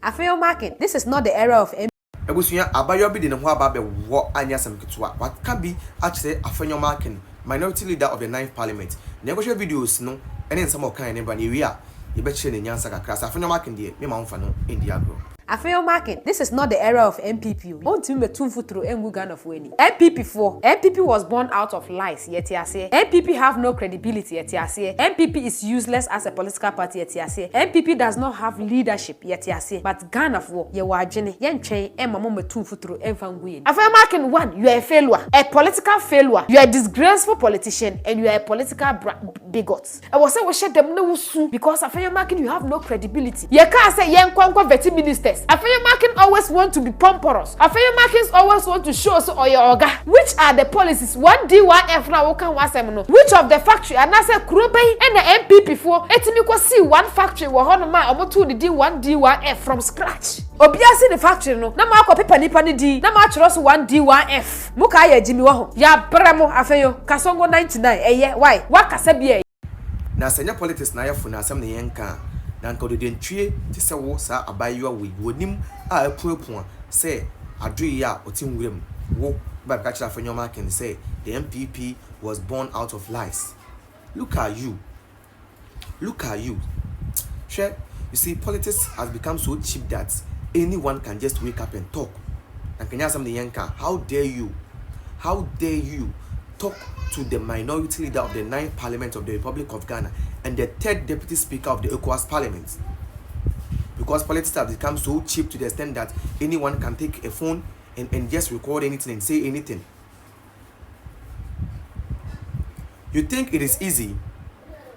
Afenyo Markin, this is not the era of NPP. Ebusunya abayo bi de ne ho aba be wo anya sam ketwa. What can be actually Afenyo Markin, minority leader of the 9th parliament. Na go share videos no ene nsam okan ne ba ne wi a ye be kire ne nyansa kakra. Afenyo Markin de me ma won fa no India agro. Afenyo Markin, this is not the era of NPP. Won't you meet through Ghana of Weni? NPP was born out of lies, yet you say. NPP have no credibility, yet you say. NPP is useless as a political party, yet you say. NPP does not have leadership, yet you say. But Ghana of War, you are Jenny, yen chain, and Mamma through Enfangui. Afenyo Markin, one, you are a failure, a political failure. You are a disgraceful politician, and you are a political bigot. I was saying we shut them no soon because Afenyo Markin, you have no credibility. You can't say yen kwankwa veti ministers. Afenyo Markin always want to be pompous. Afenyo Markins always want to show us or your orga. Which are the policies? 1D1F now can wasemno. Which of the factory? And I say Kurube and the NPP for etimiko see one factory wa hono ma omo to the D1D1F from scratch. Obiase the factory no. Na ma paper nipa ni di. Na ma chros 1D1F. Muka ya jimi wa ho. Ya bremo Afenyo Kasongo 99 eye why? Wakasa bia. Na senya politics na yafu na asem ne yenka. Na nka de ntwie ti se wo sa abayiwa we wonim a apuapua say adwe ya otinwurem wo ba ka kira Afenyo Markin say the NPP was born out of lies. Look at you share. You see, politics has become so cheap that anyone can just wake up and talk. And Kenya some the yanka, how dare you talk to the minority leader of the 9th parliament of the Republic of Ghana and the 3rd deputy speaker of the ECOWAS parliament? Because politics have become so cheap to the extent that anyone can take a phone and just record anything and say anything. You think it is easy?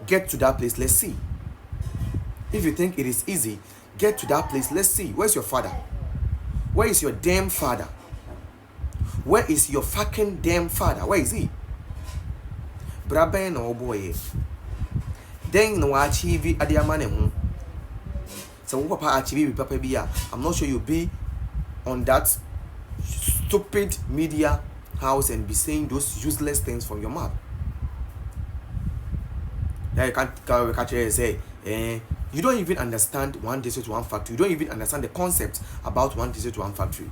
Get to that place, let's see. If you think it is easy, get to that place, let's see. Where's your father? Where is your damn father? Where is your fucking damn father? Where is he? Braben or boy. Then no achieve at the amane. So papa achieve with papa bia. I'm not sure you'll be on that stupid media house and be saying those useless things from your mouth. Now you can't catch it and say, you don't even understand one district, one factory. You don't even understand the concept about one district, one factory.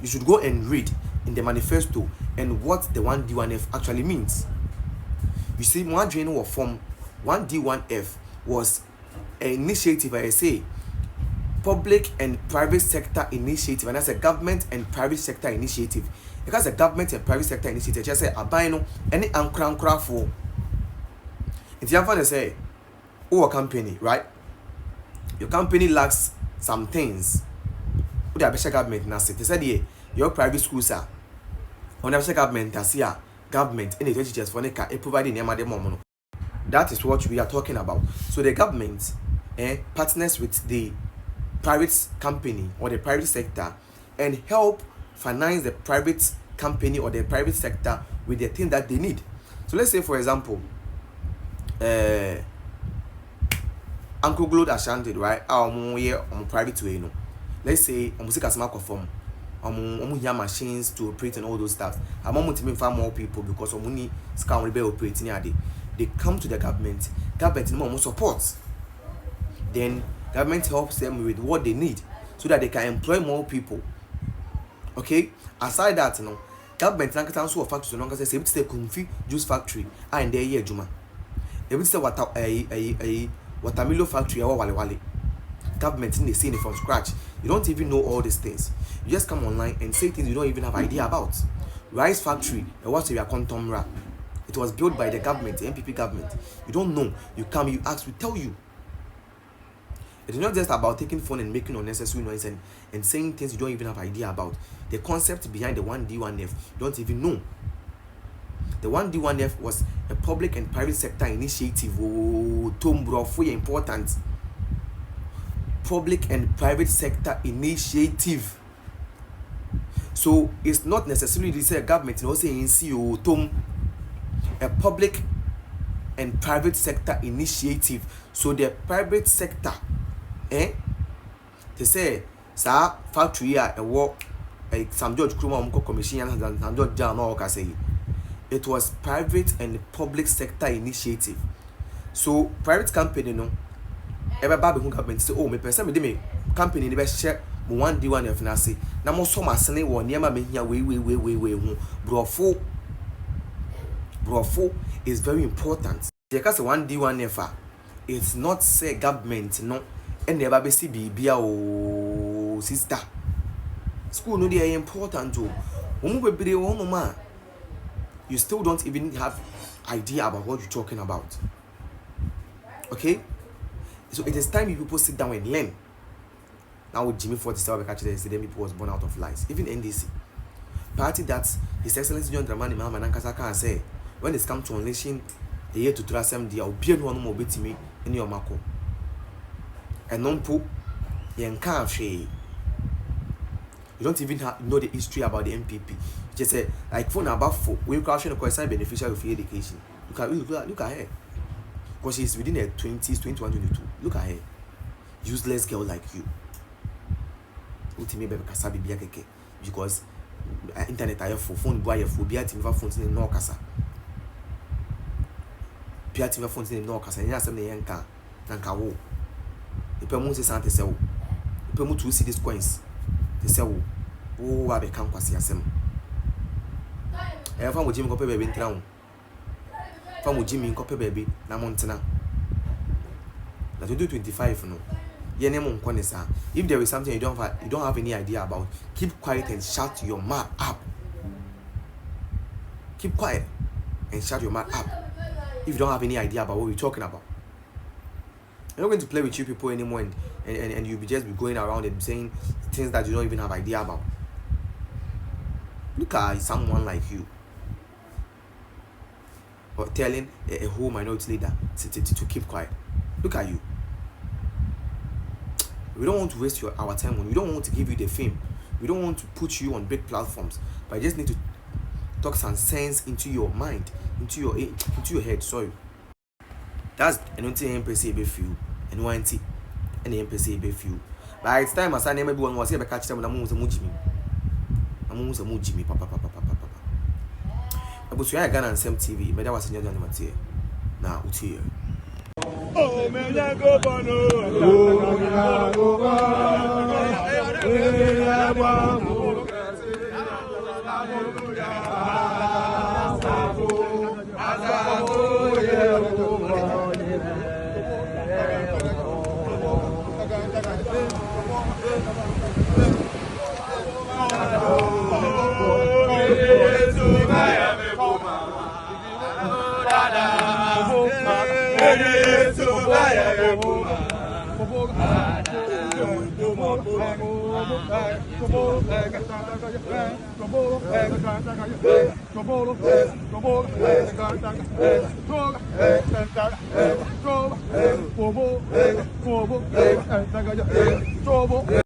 You should go and read in the manifesto and what the 1D1F actually means. You see, one drain or form 1D1F was an initiative, I say, public and private sector initiative, and that's a government and private sector initiative. Because a government and private sector initiative, just say, abino any ankra for. It's your to say, oh, a company, right? Your company lacks some things. What the Abesha government now said? They said, yeah, your private schools are on the Abesha government as here, government in the teachers for Nika, providing them. That is what we are talking about. So the government partners with the private company or the private sector and help finance the private company or the private sector with the thing that they need. So let's say, for example, Uncle Glode Ashanti, right? Private way, you know. Let's say music as mark form. Hear machines to operate and all those stuff. I'm going to find more people because money can be operating here. They come to the government more support. Then government helps them with what they need so that they can employ more people. Okay? Aside that, you know, government can also a factory so long as they say it's a comfy juice factory and they here Juma. They will say what a watermelon factory or wale. Government in the scene from scratch. You don't even know all these things. You just come online and say things you don't even have idea about. Rice factory, what's your contomra? It was built by the government, the NPP government. You don't know. You come, you ask, we tell you. It is not just about taking phone and making unnecessary noise and saying things you don't even have idea about. The concept behind the 1D1F, you don't even know. The 1D1F was a public and private sector initiative. Oh, Tombro, for important. Public and private sector initiative. So it's not necessarily the government, you know, saying CEO Tom, a public and private sector initiative. So the private sector, they say, sir, factory a work, some George Kruma commission and some George John say. It was private and public sector initiative. So private company, no, everybody who government say, oh, me person me company ni be share mo 1D1 F na say na mo so masene wo niam me hia we hu brofo is very important. Because 1D1 F it's not say government no and never be see bibia o sister school no dey important o omo bebre wo no ma you still don't even have idea about what you're talking about. Okay, so it is time you people sit down and learn. Now with Jimmy 47 catch the people was born out of lies. Even NDC party that His Excellency John Dramani Mahama Nankasa can say when it's come to unleashing a year to trust them, they will be no one more beating me in your mako and non po yen can't say you don't even know the history about the NPP. Just say like phone about for we crashing a quite beneficial of education. Look at her. Because she's within her 20s, 21, 22. Look at her. Useless girl like you. Ultimately, because internet I have for phone boy for be at phones in no casa. Be at phones in no casa. And yes, I'm the yanka. Nanka wo. The Pemun says Santa Sell. The Pemu to see these coins. They say, oh, I become Quasiasem. I found with Jim Copper baby in town. Found with Jimmy Copper baby, Namontana. That you do 25 no. If there is something you don't have any idea about, keep quiet and shut your mouth up. Keep quiet and shut your mouth up. If you don't have any idea about what we're talking about, I'm not going to play with you people anymore, and you'll just be going around and saying things that you don't even have idea about. Look at someone like you, or telling a whole minority leader to keep quiet. Look at you. We don't want to waste our time on. We don't want to give you the fame. We don't want to put you on big platforms. But I just need to talk some sense into your mind, into your head. Sorry. That's anything NPC be few, and one T, and the NPC be few. But it's time I say maybe one was here to catch them. I'm almost a mujimi, papa. I was here Ghana and Sam TV. But that was in your Material. Now, it's here. Oh, man, go bono. Oh, go